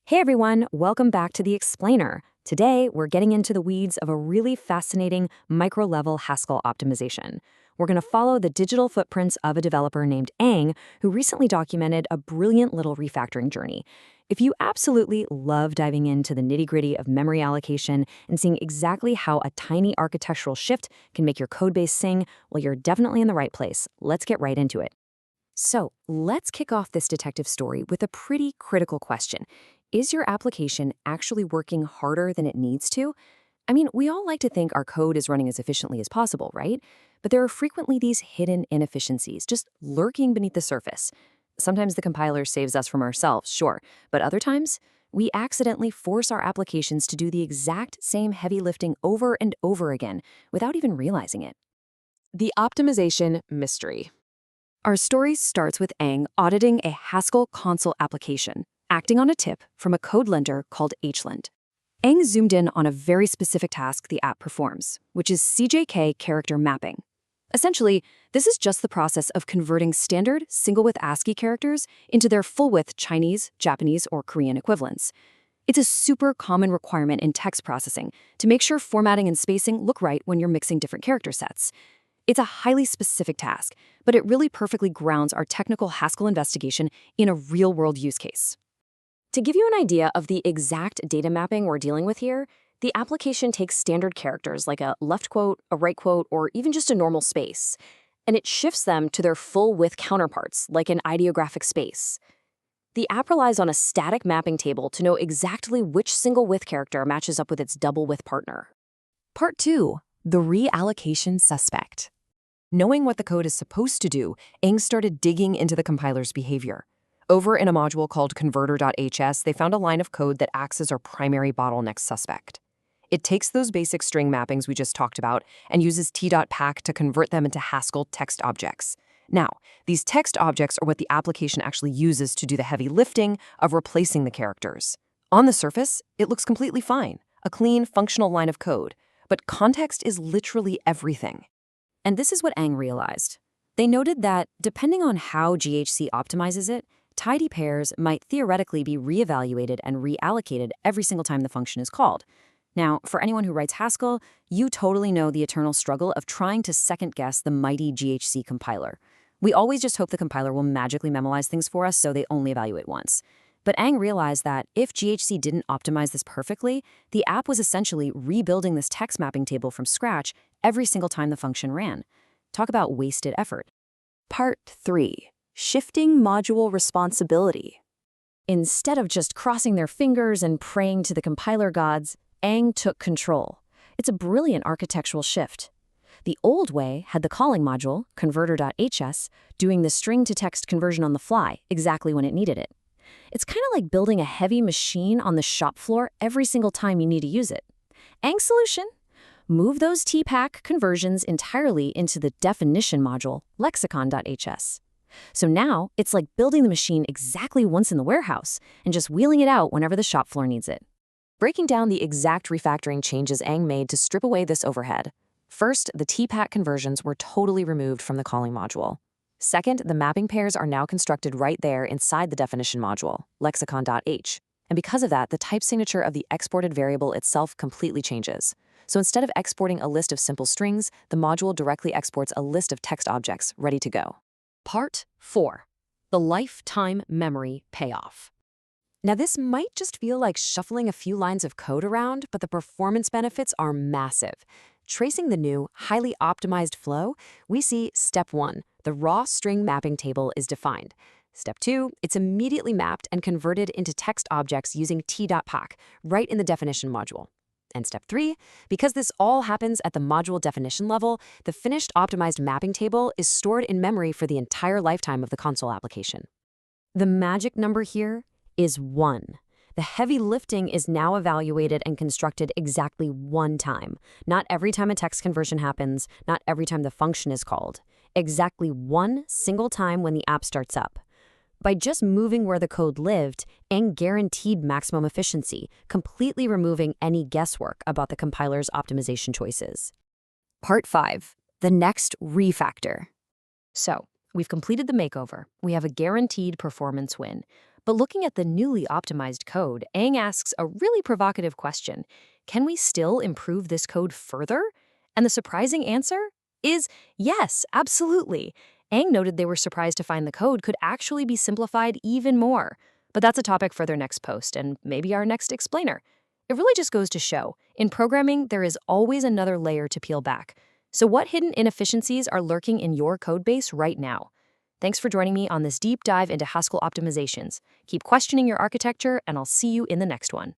Hey everyone, welcome back to the Explainer. Today, we're getting into the weeds of a really fascinating micro-level Haskell optimization. We're going to follow the digital footprints of a developer named Ang, who recently documented a brilliant little refactoring journey. If you absolutely love diving into the nitty-gritty of memory allocation and seeing exactly how a tiny architectural shift can make your codebase sing, well, you're definitely in the right place. Let's get right into it. So, let's kick off this detective story with a pretty critical question. Is your application actually working harder than it needs to? I mean, we all like to think our code is running as efficiently as possible, right? But there are frequently these hidden inefficiencies just lurking beneath the surface. Sometimes the compiler saves us from ourselves, sure, but other times, we accidentally force our applications to do the exact same heavy lifting over and over again without even realizing it. The optimization mystery. Our story starts with Ang auditing a Haskell console application, acting on a tip from a code lender called HLend. Ang zoomed in on a very specific task the app performs, which is CJK character mapping. Essentially, this is just the process of converting standard single-width ASCII characters into their full-width Chinese, Japanese, or Korean equivalents. It's a super common requirement in text processing to make sure formatting and spacing look right when you're mixing different character sets. It's a highly specific task, but it really perfectly grounds our technical Haskell investigation in a real-world use case. To give you an idea of the exact data mapping we're dealing with here, the application takes standard characters like a left quote, a right quote, or even just a normal space, and it shifts them to their full-width counterparts like an ideographic space. The app relies on a static mapping table to know exactly which single-width character matches up with its double-width partner. Part 2. The reallocation suspect. Knowing what the code is supposed to do, Ang started digging into the compiler's behavior. Over in a module called converter.hs, they found a line of code that acts as our primary bottleneck suspect. It takes those basic string mappings we just talked about and uses t.pack to convert them into Haskell text objects. Now, these text objects are what the application actually uses to do the heavy lifting of replacing the characters. On the surface, it looks completely fine, a clean, functional line of code. But context is literally everything. And this is what Ang realized. They noted that, depending on how GHC optimizes it, tidy pairs might theoretically be reevaluated and reallocated every single time the function is called. Now, for anyone who writes Haskell, you totally know the eternal struggle of trying to second-guess the mighty GHC compiler. We always just hope the compiler will magically memorize things for us so they only evaluate once. But Ang realized that if GHC didn't optimize this perfectly, the app was essentially rebuilding this text mapping table from scratch every single time the function ran. Talk about wasted effort. Part 3. Shifting module responsibility. Instead of just crossing their fingers and praying to the compiler gods, Ang took control. It's a brilliant architectural shift. The old way had the calling module, converter.hs, doing the string-to-text conversion on the fly, exactly when it needed it. It's kind of like building a heavy machine on the shop floor every single time you need to use it. Ang's solution? Move those t.pack conversions entirely into the definition module, lexicon.hs. So now, it's like building the machine exactly once in the warehouse and just wheeling it out whenever the shop floor needs it. Breaking down the exact refactoring changes Ang made to strip away this overhead. First, the t.pack conversions were totally removed from the calling module. Second, the mapping pairs are now constructed right there inside the definition module, lexicon.h. And because of that, the type signature of the exported variable itself completely changes. So instead of exporting a list of simple strings, the module directly exports a list of text objects ready to go. Part 4. The lifetime memory payoff. Now, this might just feel like shuffling a few lines of code around, but the performance benefits are massive. Tracing the new, highly optimized flow, we see Step 1, the raw string mapping table is defined. Step 2, it's immediately mapped and converted into text objects using t.pack, right in the definition module. And Step 3, because this all happens at the module definition level, the finished optimized mapping table is stored in memory for the entire lifetime of the console application. The magic number here is 1. The heavy lifting is now evaluated and constructed exactly one time. Not every time a text conversion happens, not every time the function is called. Exactly one single time when the app starts up. By just moving where the code lived, Ang guaranteed maximum efficiency, completely removing any guesswork about the compiler's optimization choices. Part 5. The next refactor. So, we've completed the makeover. We have a guaranteed performance win. But looking at the newly optimized code, Ang asks a really provocative question. Can we still improve this code further? And the surprising answer is yes, absolutely. Ang noted they were surprised to find the code could actually be simplified even more. But that's a topic for their next post and maybe our next explainer. It really just goes to show, in programming, there is always another layer to peel back. So what hidden inefficiencies are lurking in your codebase right now? Thanks for joining me on this deep dive into Haskell optimizations. Keep questioning your architecture, and I'll see you in the next one.